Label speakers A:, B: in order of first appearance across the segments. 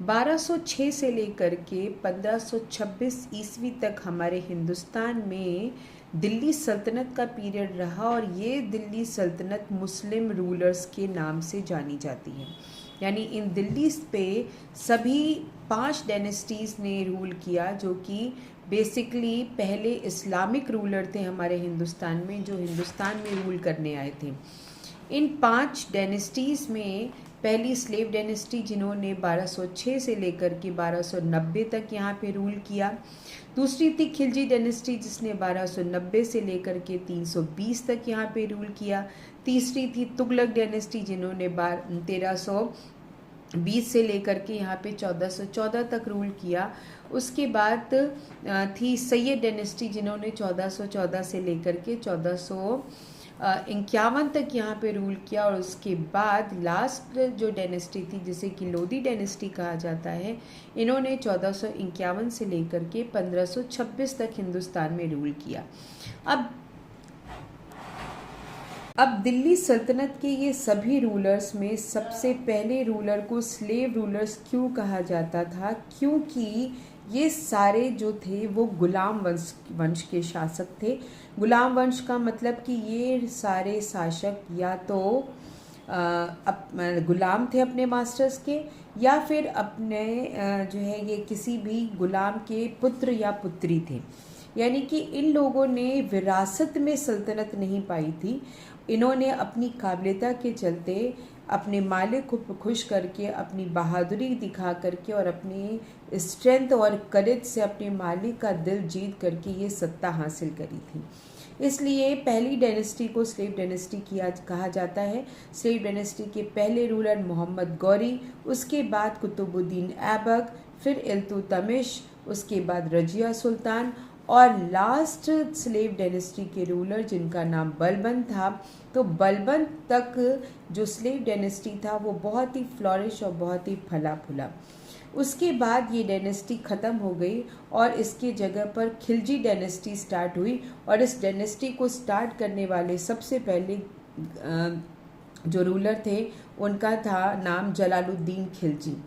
A: 1206 से लेकर के 1526 ईस्वी तक हमारे हिंदुस्तान में दिल्ली सल्तनत का पीरियड रहा और ये दिल्ली सल्तनत मुस्लिम रूलर्स के नाम से जानी जाती है। यानी इन दिल्ली पे सभी 5 डायनेस्टीज़ ने रूल किया, जो कि बेसिकली पहले इस्लामिक रूलर थे हमारे हिंदुस्तान में, जो हिंदुस्तान में रूल करने आए थे। इन 5 डायनेस्टीज़ में पहली स्लेव डायनेस्टी जिन्होंने 1206 से लेकर के 1290 तक यहाँ पे रूल किया। दूसरी थी खिलजी डायनेस्टी जिसने 1290 से लेकर के 320 तक यहाँ पे रूल किया। तीसरी थी तुगलक डायनेस्टी जिन्होंने 1320 से लेकर के यहाँ पे 1414 तक रूल किया। उसके बाद थी सैयद डायनेस्टी जिन्होंने 1414 से लेकर के 1451 तक यहाँ पे रूल किया। और उसके बाद लास्ट जो डायनेस्टी थी जिसे कि लोधी डायनेस्टी कहा जाता है, इन्होंने 1451 से लेकर के 1526 तक हिंदुस्तान में रूल किया। अब दिल्ली सल्तनत के ये सभी रूलर्स में सबसे पहले रूलर को स्लेव रूलर्स क्यों कहा जाता था? क्योंकि ये सारे जो थे वो गुलाम वंश के शासक थे। गुलाम वंश का मतलब कि ये सारे शासक या तो गुलाम थे अपने मास्टर्स के, या फिर अपने जो है ये किसी भी गुलाम के पुत्र या पुत्री थे। यानी कि इन लोगों ने विरासत में सल्तनत नहीं पाई थी। इन्होंने अपनी काबिलियता के चलते अपने मालिक को खुश करके, अपनी बहादुरी दिखा करके और अपनी स्ट्रेंथ और करेज से अपने मालिक का दिल जीत करके ये सत्ता हासिल करी थी। इसलिए पहली डायनेस्टी को स्लेव डायनेस्टी कहा जाता है। स्लेव डायनेस्टी के पहले रूलर मोहम्मद गौरी, उसके बाद कुतुबुद्दीन ऐबक, फिर इल्तुतमिश, उसके बाद रजिया सुल्तान और लास्ट स्लेव डायनेस्टी के रूलर जिनका नाम बलबन था। तो बलबन तक जो स्लेव डायनेस्टी था वो बहुत ही फ्लॉरिश और बहुत ही फला फूला। उसके बाद ये डायनेस्टी ख़त्म हो गई और इसके जगह पर खिलजी डायनेस्टी स्टार्ट हुई। और इस डायनेस्टी को स्टार्ट करने वाले सबसे पहले जो रूलर थे उनका था नाम जलालुद्दीन खिलजी।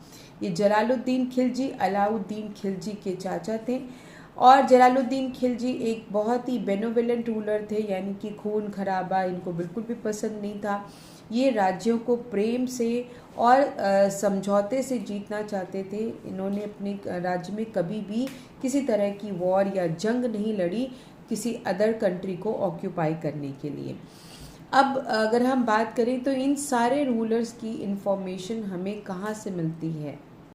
A: ये जलालुद्दीन खिलजी अलाउद्दीन खिलजी के चाचा थे। और जलालुद्दीन खिलजी एक बहुत ही बेनोवेलेंट रूलर थे, यानी कि खून खराबा इनको बिल्कुल भी पसंद नहीं था। ये राज्यों को प्रेम से और समझौते से जीतना चाहते थे। इन्होंने अपने राज्य में कभी भी किसी तरह की वॉर या जंग नहीं लड़ी किसी अदर कंट्री को ऑक्यूपाई करने के लिए। अब अगर हम बात करें तो इन सारे रूलर्स की इंफॉर्मेशन हमें कहाँ से मिलती है?